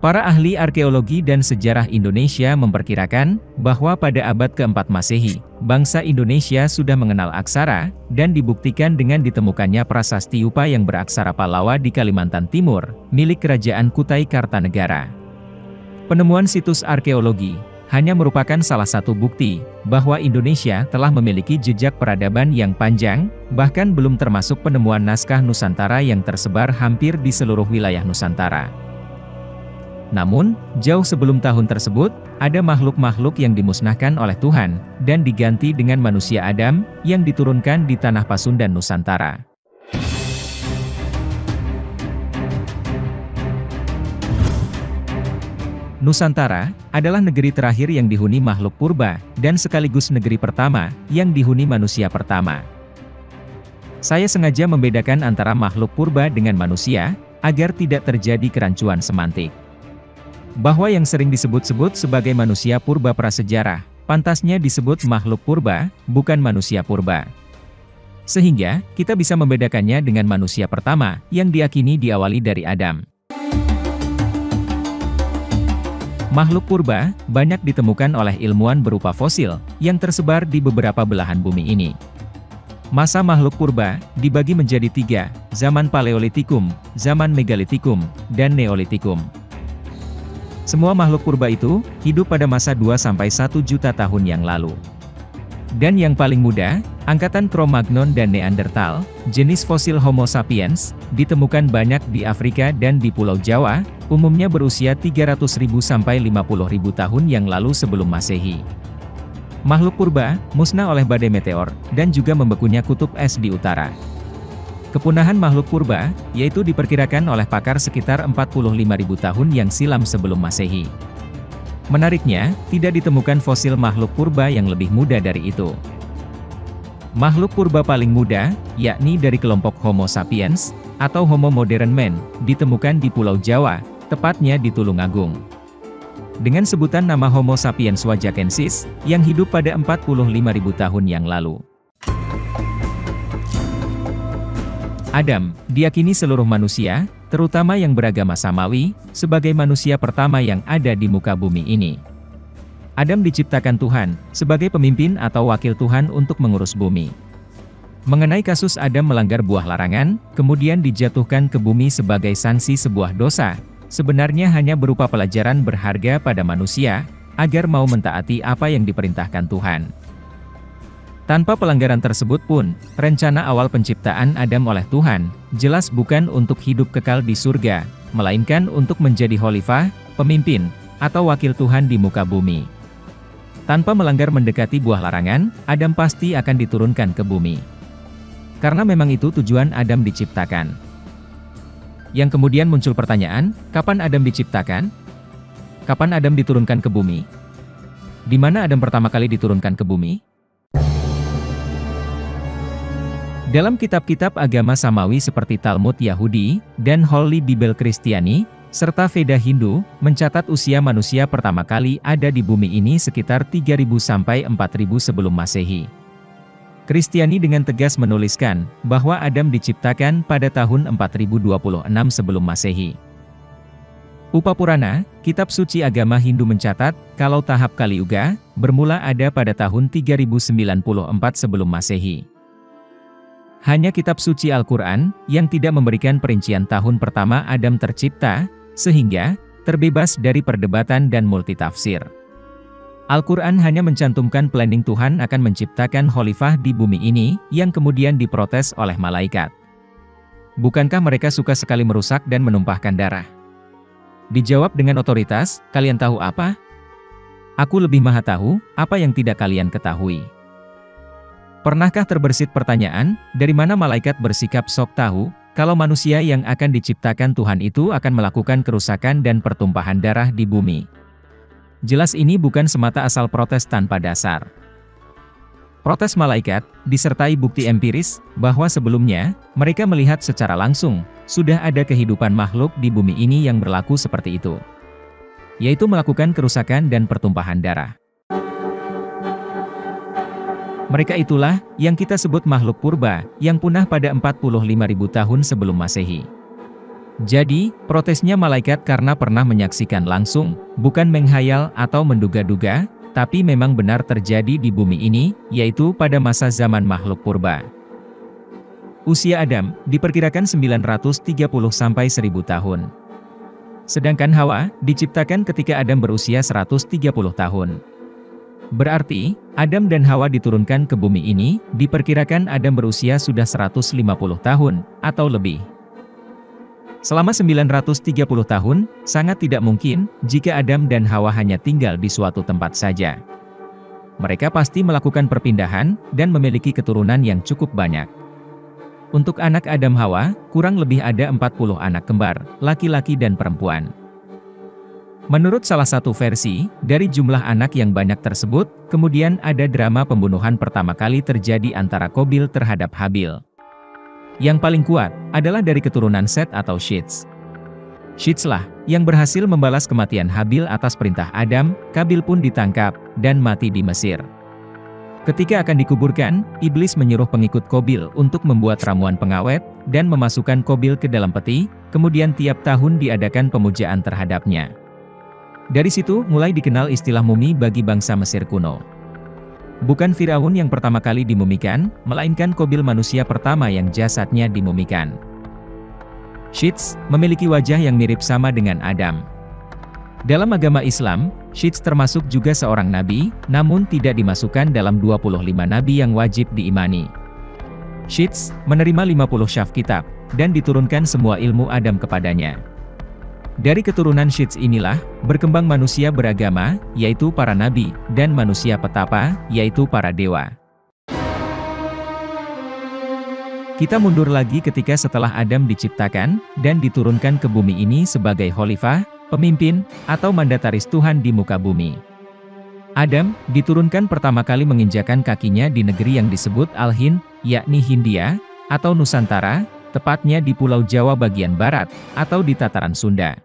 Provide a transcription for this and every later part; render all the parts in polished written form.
Para ahli arkeologi dan sejarah Indonesia memperkirakan bahwa pada abad ke-4 Masehi, bangsa Indonesia sudah mengenal aksara, dan dibuktikan dengan ditemukannya prasasti Yupa yang beraksara Pallawa di Kalimantan Timur, milik Kerajaan Kutai Kartanegara. Penemuan situs arkeologi hanya merupakan salah satu bukti bahwa Indonesia telah memiliki jejak peradaban yang panjang, bahkan belum termasuk penemuan naskah Nusantara yang tersebar hampir di seluruh wilayah Nusantara. Namun, jauh sebelum tahun tersebut, ada makhluk-makhluk yang dimusnahkan oleh Tuhan, dan diganti dengan manusia Adam, yang diturunkan di tanah Pasundan Nusantara. Nusantara adalah negeri terakhir yang dihuni makhluk purba, dan sekaligus negeri pertama yang dihuni manusia pertama. Saya sengaja membedakan antara makhluk purba dengan manusia, agar tidak terjadi kerancuan semantik. Bahwa yang sering disebut-sebut sebagai manusia purba prasejarah, pantasnya disebut makhluk purba, bukan manusia purba. Sehingga, kita bisa membedakannya dengan manusia pertama, yang diyakini diawali dari Adam. Makhluk purba banyak ditemukan oleh ilmuwan berupa fosil, yang tersebar di beberapa belahan bumi ini. Masa makhluk purba dibagi menjadi 3, zaman Paleolitikum, zaman Megalitikum, dan Neolitikum. Semua makhluk purba itu hidup pada masa 2-1 juta tahun yang lalu. Dan yang paling muda, angkatan Cro-Magnon dan Neanderthal, jenis fosil Homo sapiens, ditemukan banyak di Afrika dan di Pulau Jawa, umumnya berusia 300.000 sampai 50.000 tahun yang lalu sebelum Masehi. Makhluk purba musnah oleh badai meteor, dan juga membekunya kutub es di utara. Kepunahan makhluk purba, yaitu diperkirakan oleh pakar sekitar 45.000 tahun yang silam sebelum Masehi. Menariknya, tidak ditemukan fosil makhluk purba yang lebih muda dari itu. Makhluk purba paling muda, yakni dari kelompok Homo sapiens, atau Homo modern man, ditemukan di Pulau Jawa, tepatnya di Tulungagung. Dengan sebutan nama Homo sapiens wajakensis, yang hidup pada 45.000 tahun yang lalu. Adam diyakini seluruh manusia, terutama yang beragama Samawi, sebagai manusia pertama yang ada di muka bumi ini. Adam diciptakan Tuhan, sebagai pemimpin atau wakil Tuhan untuk mengurus bumi. Mengenai kasus Adam melanggar buah larangan, kemudian dijatuhkan ke bumi sebagai sanksi sebuah dosa, sebenarnya hanya berupa pelajaran berharga pada manusia, agar mau mentaati apa yang diperintahkan Tuhan. Tanpa pelanggaran tersebut pun, rencana awal penciptaan Adam oleh Tuhan, jelas bukan untuk hidup kekal di surga, melainkan untuk menjadi khalifah, pemimpin, atau wakil Tuhan di muka bumi. Tanpa melanggar mendekati buah larangan, Adam pasti akan diturunkan ke bumi. Karena memang itu tujuan Adam diciptakan. Yang kemudian muncul pertanyaan, kapan Adam diciptakan? Kapan Adam diturunkan ke bumi? Di mana Adam pertama kali diturunkan ke bumi? Dalam kitab-kitab agama Samawi seperti Talmud Yahudi, dan Holy Bible Kristiani, serta Veda Hindu, mencatat usia manusia pertama kali ada di bumi ini sekitar 3.000 sampai 4.000 sebelum Masehi. Kristiani dengan tegas menuliskan, bahwa Adam diciptakan pada tahun 4026 sebelum Masehi. Upapurana, kitab suci agama Hindu mencatat, kalau tahap Kali Yuga, bermula ada pada tahun 3094 sebelum Masehi. Hanya kitab suci Al-Quran, yang tidak memberikan perincian tahun pertama Adam tercipta, sehingga, terbebas dari perdebatan dan multitafsir. Al-Quran hanya mencantumkan planning Tuhan akan menciptakan khalifah di bumi ini, yang kemudian diprotes oleh malaikat. Bukankah mereka suka sekali merusak dan menumpahkan darah? Dijawab dengan otoritas, kalian tahu apa? Aku lebih maha tahu, apa yang tidak kalian ketahui. Pernahkah terbersit pertanyaan, dari mana malaikat bersikap sok tahu, kalau manusia yang akan diciptakan Tuhan itu akan melakukan kerusakan dan pertumpahan darah di bumi? Jelas ini bukan semata asal protes tanpa dasar. Protes malaikat, disertai bukti empiris, bahwa sebelumnya, mereka melihat secara langsung, sudah ada kehidupan makhluk di bumi ini yang berlaku seperti itu. Yaitu melakukan kerusakan dan pertumpahan darah. Mereka itulah, yang kita sebut makhluk purba, yang punah pada 45.000 tahun sebelum Masehi. Jadi, protesnya malaikat karena pernah menyaksikan langsung, bukan menghayal atau menduga-duga, tapi memang benar terjadi di bumi ini, yaitu pada masa zaman makhluk purba. Usia Adam diperkirakan 930-1000 tahun. Sedangkan Hawa diciptakan ketika Adam berusia 130 tahun. Berarti, Adam dan Hawa diturunkan ke bumi ini, diperkirakan Adam berusia sudah 150 tahun, atau lebih. Selama 930 tahun, sangat tidak mungkin jika Adam dan Hawa hanya tinggal di suatu tempat saja. Mereka pasti melakukan perpindahan dan memiliki keturunan yang cukup banyak. Untuk anak Adam Hawa, kurang lebih ada 40 anak kembar, laki-laki dan perempuan. Menurut salah satu versi, dari jumlah anak yang banyak tersebut, kemudian ada drama pembunuhan pertama kali terjadi antara Qabil terhadap Habil. Yang paling kuat adalah dari keturunan Set atau Shits. Shits lah yang berhasil membalas kematian Habil atas perintah Adam. Qabil pun ditangkap dan mati di Mesir. Ketika akan dikuburkan, iblis menyuruh pengikut Qabil untuk membuat ramuan pengawet dan memasukkan Qabil ke dalam peti, kemudian tiap tahun diadakan pemujaan terhadapnya. Dari situ mulai dikenal istilah mumi bagi bangsa Mesir kuno. Bukan Firaun yang pertama kali dimumikan, melainkan Qabil manusia pertama yang jasadnya dimumikan. Shits memiliki wajah yang mirip sama dengan Adam. Dalam agama Islam, Shits termasuk juga seorang nabi, namun tidak dimasukkan dalam 25 nabi yang wajib diimani. Shits menerima 50 syaf kitab, dan diturunkan semua ilmu Adam kepadanya. Dari keturunan Shits inilah, berkembang manusia beragama, yaitu para nabi, dan manusia petapa, yaitu para dewa. Kita mundur lagi ketika setelah Adam diciptakan, dan diturunkan ke bumi ini sebagai khalifah, pemimpin, atau mandataris Tuhan di muka bumi. Adam diturunkan pertama kali menginjakan kakinya di negeri yang disebut Al-Hind, yakni Hindia, atau Nusantara, tepatnya di Pulau Jawa bagian barat, atau di Tataran Sunda.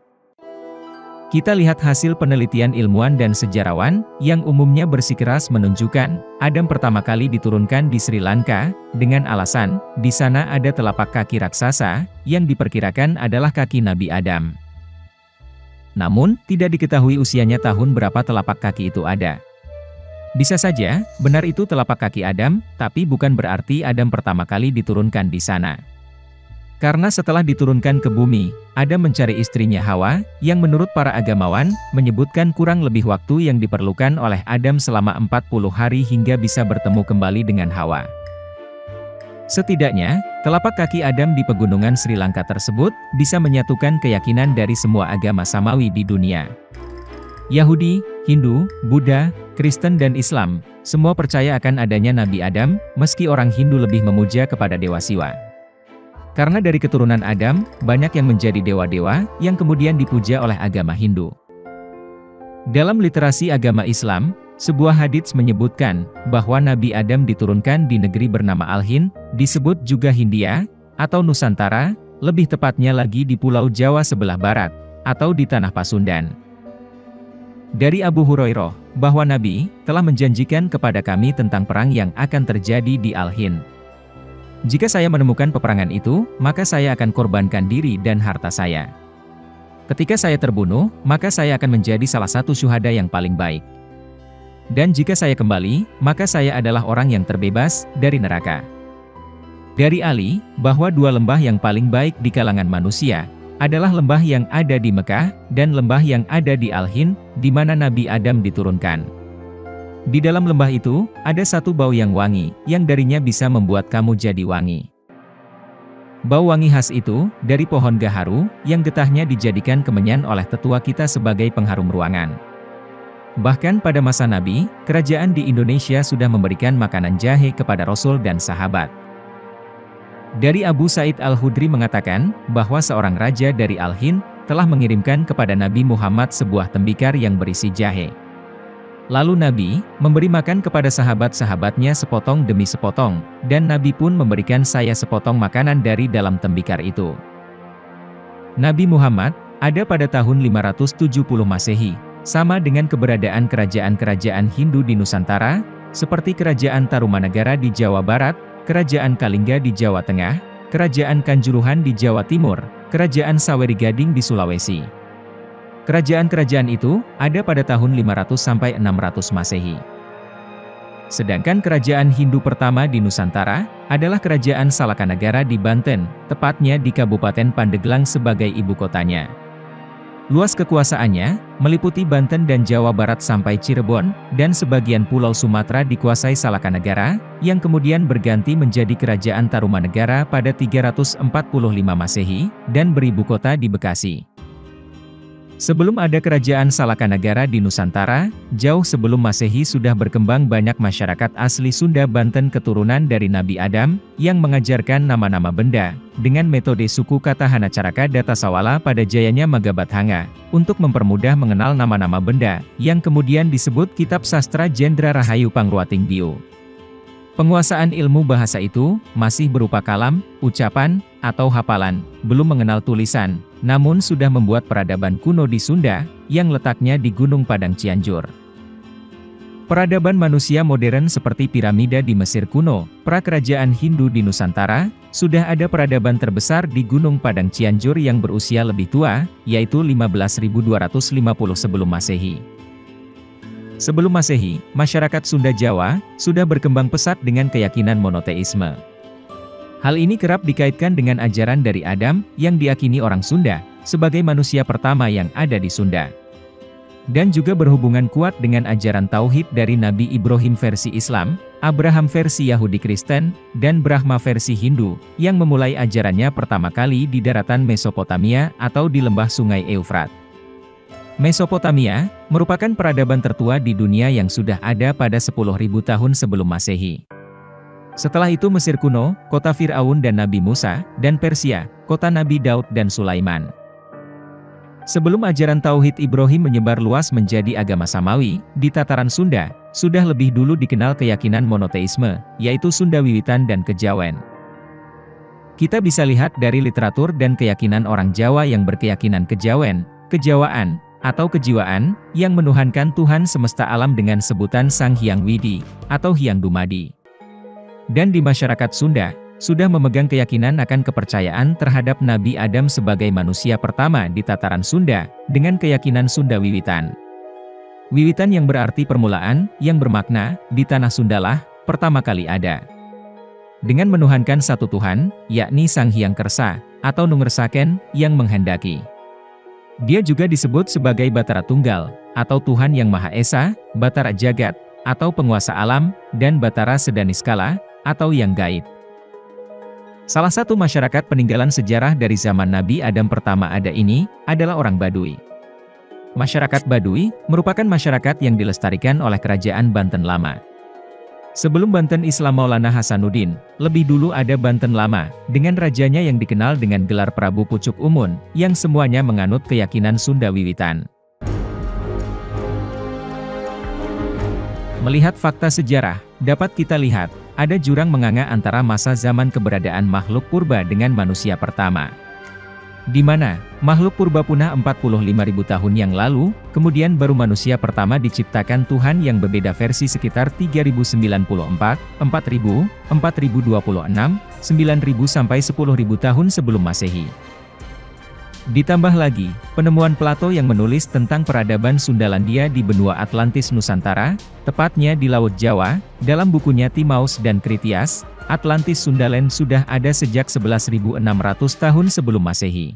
Kita lihat hasil penelitian ilmuwan dan sejarawan, yang umumnya bersikeras menunjukkan, Adam pertama kali diturunkan di Sri Lanka, dengan alasan, di sana ada telapak kaki raksasa, yang diperkirakan adalah kaki Nabi Adam. Namun, tidak diketahui usianya tahun berapa telapak kaki itu ada. Bisa saja, benar itu telapak kaki Adam, tapi bukan berarti Adam pertama kali diturunkan di sana. Karena setelah diturunkan ke bumi, Adam mencari istrinya Hawa, yang menurut para agamawan, menyebutkan kurang lebih waktu yang diperlukan oleh Adam selama 40 hari hingga bisa bertemu kembali dengan Hawa. Setidaknya, telapak kaki Adam di pegunungan Sri Lanka tersebut, bisa menyatukan keyakinan dari semua agama samawi di dunia. Yahudi, Hindu, Buddha, Kristen dan Islam, semua percaya akan adanya Nabi Adam, meski orang Hindu lebih memuja kepada Dewa Siwa. Karena dari keturunan Adam, banyak yang menjadi dewa-dewa, yang kemudian dipuja oleh agama Hindu. Dalam literasi agama Islam, sebuah hadits menyebutkan, bahwa Nabi Adam diturunkan di negeri bernama Al-Hind, disebut juga Hindia, atau Nusantara, lebih tepatnya lagi di Pulau Jawa sebelah barat, atau di Tanah Pasundan. Dari Abu Hurairah, bahwa Nabi, telah menjanjikan kepada kami tentang perang yang akan terjadi di Al-Hind. Jika saya menemukan peperangan itu, maka saya akan korbankan diri dan harta saya. Ketika saya terbunuh, maka saya akan menjadi salah satu syuhada yang paling baik. Dan jika saya kembali, maka saya adalah orang yang terbebas dari neraka. Dari Ali, bahwa dua lembah yang paling baik di kalangan manusia, adalah lembah yang ada di Mekah, dan lembah yang ada di Al-Hind, di mana Nabi Adam diturunkan. Di dalam lembah itu, ada satu bau yang wangi, yang darinya bisa membuat kamu jadi wangi. Bau wangi khas itu, dari pohon gaharu, yang getahnya dijadikan kemenyan oleh tetua kita sebagai pengharum ruangan. Bahkan pada masa Nabi, kerajaan di Indonesia sudah memberikan makanan jahe kepada Rasul dan sahabat. Dari Abu Sa'id Al-Khudri mengatakan, bahwa seorang raja dari Al-Hind, telah mengirimkan kepada Nabi Muhammad sebuah tembikar yang berisi jahe. Lalu Nabi, memberi makan kepada sahabat-sahabatnya sepotong demi sepotong, dan Nabi pun memberikan saya sepotong makanan dari dalam tembikar itu. Nabi Muhammad, ada pada tahun 570 Masehi, sama dengan keberadaan kerajaan-kerajaan Hindu di Nusantara, seperti Kerajaan Tarumanagara di Jawa Barat, Kerajaan Kalingga di Jawa Tengah, Kerajaan Kanjuruhan di Jawa Timur, Kerajaan Saweri Gading di Sulawesi. Kerajaan-kerajaan itu ada pada tahun 500 sampai 600 Masehi. Sedangkan kerajaan Hindu pertama di Nusantara adalah Kerajaan Salakanagara di Banten, tepatnya di Kabupaten Pandeglang sebagai ibu kotanya. Luas kekuasaannya meliputi Banten dan Jawa Barat sampai Cirebon, dan sebagian pulau Sumatera dikuasai Salakanagara, yang kemudian berganti menjadi Kerajaan Tarumanegara pada 345 Masehi, dan beribu kota di Bekasi. Sebelum ada Kerajaan Salakanagara di Nusantara, jauh sebelum Masehi sudah berkembang banyak masyarakat asli Sunda Banten keturunan dari Nabi Adam, yang mengajarkan nama-nama benda, dengan metode suku kata Hanacaraka Datasawala pada jayanya Magabathanga, untuk mempermudah mengenal nama-nama benda, yang kemudian disebut Kitab Sastra Jendra Rahayu Pangruating Bio. Penguasaan ilmu bahasa itu masih berupa kalam, ucapan, atau hafalan, belum mengenal tulisan, namun sudah membuat peradaban kuno di Sunda, yang letaknya di Gunung Padang Cianjur. Peradaban manusia modern seperti piramida di Mesir kuno, prakerajaan Hindu di Nusantara, sudah ada peradaban terbesar di Gunung Padang Cianjur yang berusia lebih tua, yaitu 15.250 sebelum Masehi. Sebelum Masehi, masyarakat Sunda Jawa sudah berkembang pesat dengan keyakinan monoteisme. Hal ini kerap dikaitkan dengan ajaran dari Adam yang diyakini orang Sunda sebagai manusia pertama yang ada di Sunda. Dan juga berhubungan kuat dengan ajaran Tauhid dari Nabi Ibrahim versi Islam, Abraham versi Yahudi Kristen, dan Brahma versi Hindu, yang memulai ajarannya pertama kali di daratan Mesopotamia atau di lembah Sungai Eufrat. Mesopotamia merupakan peradaban tertua di dunia yang sudah ada pada 10.000 tahun sebelum Masehi. Setelah itu Mesir kuno, kota Fir'aun dan Nabi Musa, dan Persia, kota Nabi Daud dan Sulaiman. Sebelum ajaran Tauhid Ibrahim menyebar luas menjadi agama Samawi, di tataran Sunda, sudah lebih dulu dikenal keyakinan monoteisme, yaitu Sunda Wiwitan dan Kejawen. Kita bisa lihat dari literatur dan keyakinan orang Jawa yang berkeyakinan Kejawen, Kejawaan, atau kejiwaan, yang menuhankan Tuhan semesta alam dengan sebutan Sang Hyang Widi, atau Hyang Dumadi. Dan di masyarakat Sunda, sudah memegang keyakinan akan kepercayaan terhadap Nabi Adam sebagai manusia pertama di tataran Sunda, dengan keyakinan Sunda Wiwitan. Wiwitan yang berarti permulaan, yang bermakna, di tanah Sundalah, pertama kali ada. Dengan menuhankan satu Tuhan, yakni Sang Hyang Kersa, atau Nungersaken, yang menghendaki. Dia juga disebut sebagai Batara Tunggal, atau Tuhan yang Maha Esa, Batara Jagat, atau penguasa alam, dan Batara Sedaniskala, atau yang gaib. Salah satu masyarakat peninggalan sejarah dari zaman Nabi Adam pertama ada ini, adalah orang Baduy. Masyarakat Baduy merupakan masyarakat yang dilestarikan oleh Kerajaan Banten Lama. Sebelum Banten Islam Maulana Hasanuddin, lebih dulu ada Banten Lama, dengan rajanya yang dikenal dengan gelar Prabu Pucuk Umun, yang semuanya menganut keyakinan Sunda Wiwitan. Melihat fakta sejarah, dapat kita lihat, ada jurang menganga antara masa zaman keberadaan makhluk purba dengan manusia pertama. Di mana, makhluk purba punah 45.000 tahun yang lalu, kemudian baru manusia pertama diciptakan Tuhan yang berbeda versi sekitar 3094, 4000, 4026, 9000 sampai 10.000 tahun sebelum Masehi. Ditambah lagi, penemuan Plato yang menulis tentang peradaban Sundalandia di benua Atlantis Nusantara, tepatnya di Laut Jawa, dalam bukunya Timaus dan Critias, Atlantis Sundaland sudah ada sejak 11.600 tahun sebelum Masehi.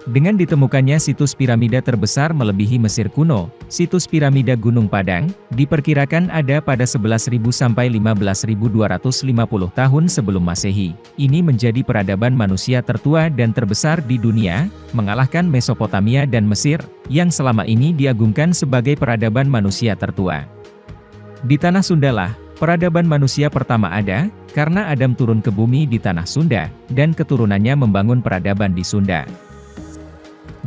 Dengan ditemukannya situs piramida terbesar melebihi Mesir kuno, situs piramida Gunung Padang, diperkirakan ada pada 11.000 sampai 15.250 tahun sebelum Masehi. Ini menjadi peradaban manusia tertua dan terbesar di dunia, mengalahkan Mesopotamia dan Mesir, yang selama ini diagungkan sebagai peradaban manusia tertua. Di tanah Sundalah, peradaban manusia pertama ada, karena Adam turun ke bumi di tanah Sunda, dan keturunannya membangun peradaban di Sunda.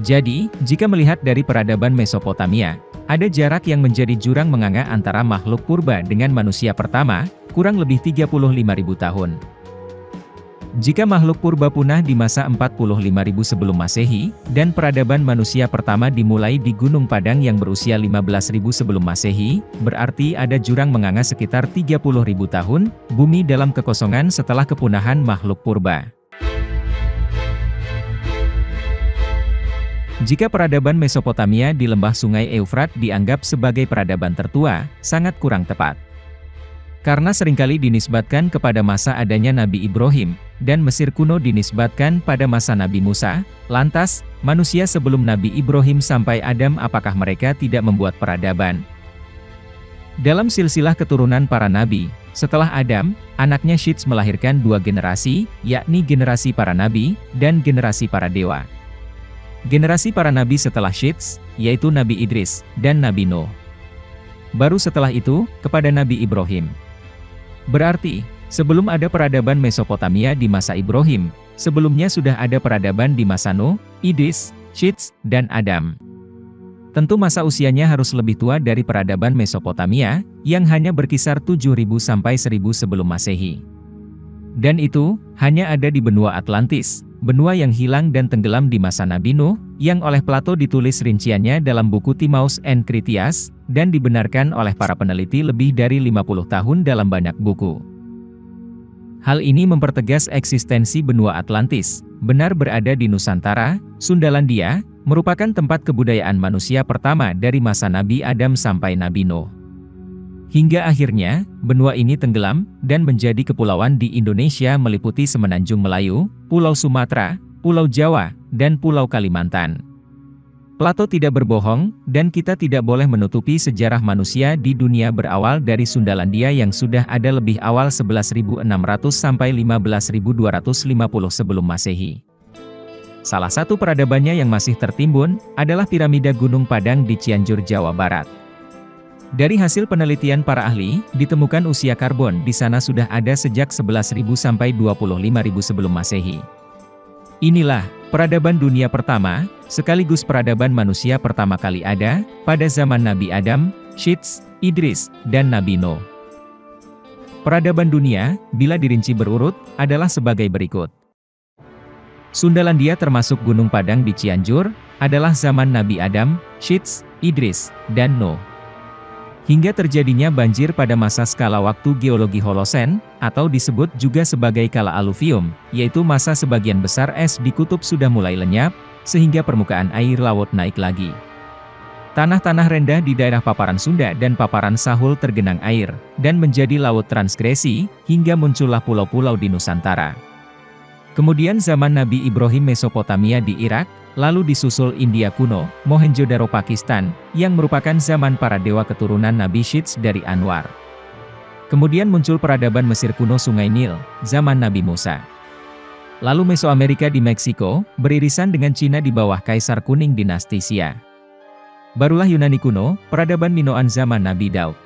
Jadi, jika melihat dari peradaban Mesopotamia, ada jarak yang menjadi jurang menganga antara makhluk purba dengan manusia pertama, kurang lebih 35.000 tahun. Jika makhluk purba punah di masa 45.000 sebelum Masehi, dan peradaban manusia pertama dimulai di Gunung Padang yang berusia 15.000 sebelum Masehi, berarti ada jurang menganga sekitar 30.000 tahun, bumi dalam kekosongan setelah kepunahan makhluk purba. Jika peradaban Mesopotamia di lembah Sungai Eufrat dianggap sebagai peradaban tertua, sangat kurang tepat. Karena seringkali dinisbatkan kepada masa adanya Nabi Ibrahim, dan Mesir kuno dinisbatkan pada masa Nabi Musa, lantas, manusia sebelum Nabi Ibrahim sampai Adam apakah mereka tidak membuat peradaban? Dalam silsilah keturunan para nabi, setelah Adam, anaknya Syits melahirkan dua generasi, yakni generasi para nabi, dan generasi para dewa. Generasi para nabi setelah Syits, yaitu Nabi Idris, dan Nabi Nuh. Baru setelah itu, kepada Nabi Ibrahim. Berarti, sebelum ada peradaban Mesopotamia di masa Ibrahim, sebelumnya sudah ada peradaban di masa Nuh, Idris, Syits, dan Adam. Tentu masa usianya harus lebih tua dari peradaban Mesopotamia, yang hanya berkisar 7.000 sampai 1.000 sebelum Masehi. Dan itu, hanya ada di benua Atlantis, benua yang hilang dan tenggelam di masa Nabi Nuh, yang oleh Plato ditulis rinciannya dalam buku Timaeus and Critias, dan dibenarkan oleh para peneliti lebih dari 50 tahun dalam banyak buku. Hal ini mempertegas eksistensi benua Atlantis, benar berada di Nusantara, Sundalandia, merupakan tempat kebudayaan manusia pertama dari masa Nabi Adam sampai Nabi Nuh. Hingga akhirnya, benua ini tenggelam, dan menjadi kepulauan di Indonesia meliputi Semenanjung Melayu, Pulau Sumatera, Pulau Jawa, dan Pulau Kalimantan. Plato tidak berbohong, dan kita tidak boleh menutupi sejarah manusia di dunia berawal dari Sundalandia yang sudah ada lebih awal 11.600 sampai 15.250 sebelum Masehi. Salah satu peradabannya yang masih tertimbun, adalah piramida Gunung Padang di Cianjur, Jawa Barat. Dari hasil penelitian para ahli, ditemukan usia karbon di sana sudah ada sejak 11.000 sampai 25.000 sebelum Masehi. Inilah, peradaban dunia pertama, sekaligus peradaban manusia pertama kali ada, pada zaman Nabi Adam, Syits, Idris, dan Nabi Nuh. Peradaban dunia, bila dirinci berurut, adalah sebagai berikut. Sundalandia termasuk Gunung Padang di Cianjur, adalah zaman Nabi Adam, Syits, Idris, dan Nuh. Hingga terjadinya banjir pada masa skala waktu geologi Holosen, atau disebut juga sebagai kala aluvium, yaitu masa sebagian besar es di kutub sudah mulai lenyap, sehingga permukaan air laut naik lagi. Tanah-tanah rendah di daerah paparan Sunda dan paparan Sahul tergenang air, dan menjadi laut transgresi, hingga muncullah pulau-pulau di Nusantara. Kemudian zaman Nabi Ibrahim Mesopotamia di Irak, lalu disusul India kuno, Mohenjo-daro Pakistan, yang merupakan zaman para dewa keturunan Nabi Syits dari Anwar. Kemudian muncul peradaban Mesir kuno Sungai Nil, zaman Nabi Musa. Lalu Mesoamerika di Meksiko, beririsan dengan Cina di bawah Kaisar Kuning dinasti Xia. Barulah Yunani kuno, peradaban Minoan zaman Nabi Daud.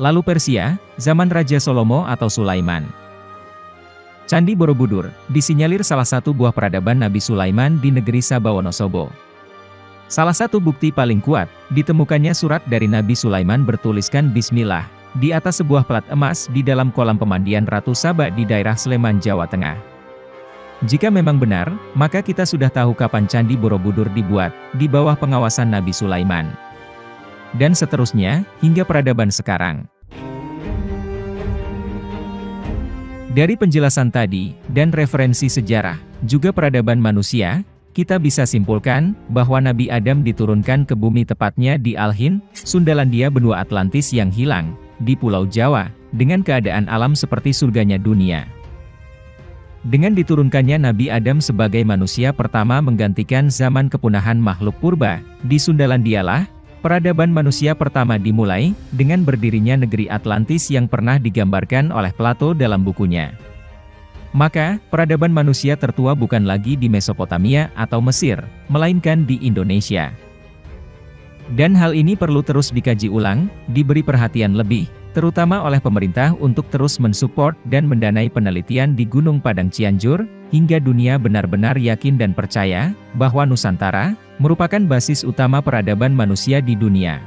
Lalu Persia, zaman Raja Salomo atau Sulaiman. Candi Borobudur, disinyalir salah satu buah peradaban Nabi Sulaiman di negeri Sabah Wonosobo. Salah satu bukti paling kuat, ditemukannya surat dari Nabi Sulaiman bertuliskan Bismillah, di atas sebuah plat emas di dalam kolam pemandian Ratu Saba di daerah Sleman, Jawa Tengah. Jika memang benar, maka kita sudah tahu kapan Candi Borobudur dibuat, di bawah pengawasan Nabi Sulaiman. Dan seterusnya, hingga peradaban sekarang. Dari penjelasan tadi, dan referensi sejarah, juga peradaban manusia, kita bisa simpulkan, bahwa Nabi Adam diturunkan ke bumi tepatnya di Al-Hind, Sundalandia benua Atlantis yang hilang, di Pulau Jawa, dengan keadaan alam seperti surganya dunia. Dengan diturunkannya Nabi Adam sebagai manusia pertama menggantikan zaman kepunahan makhluk purba, di Sundalandialah, peradaban manusia pertama dimulai, dengan berdirinya negeri Atlantis yang pernah digambarkan oleh Plato dalam bukunya. Maka, peradaban manusia tertua bukan lagi di Mesopotamia atau Mesir, melainkan di Indonesia. Dan hal ini perlu terus dikaji ulang, diberi perhatian lebih, terutama oleh pemerintah untuk terus mensupport dan mendanai penelitian di Gunung Padang Cianjur, hingga dunia benar-benar yakin dan percaya, bahwa Nusantara, merupakan basis utama peradaban manusia di dunia.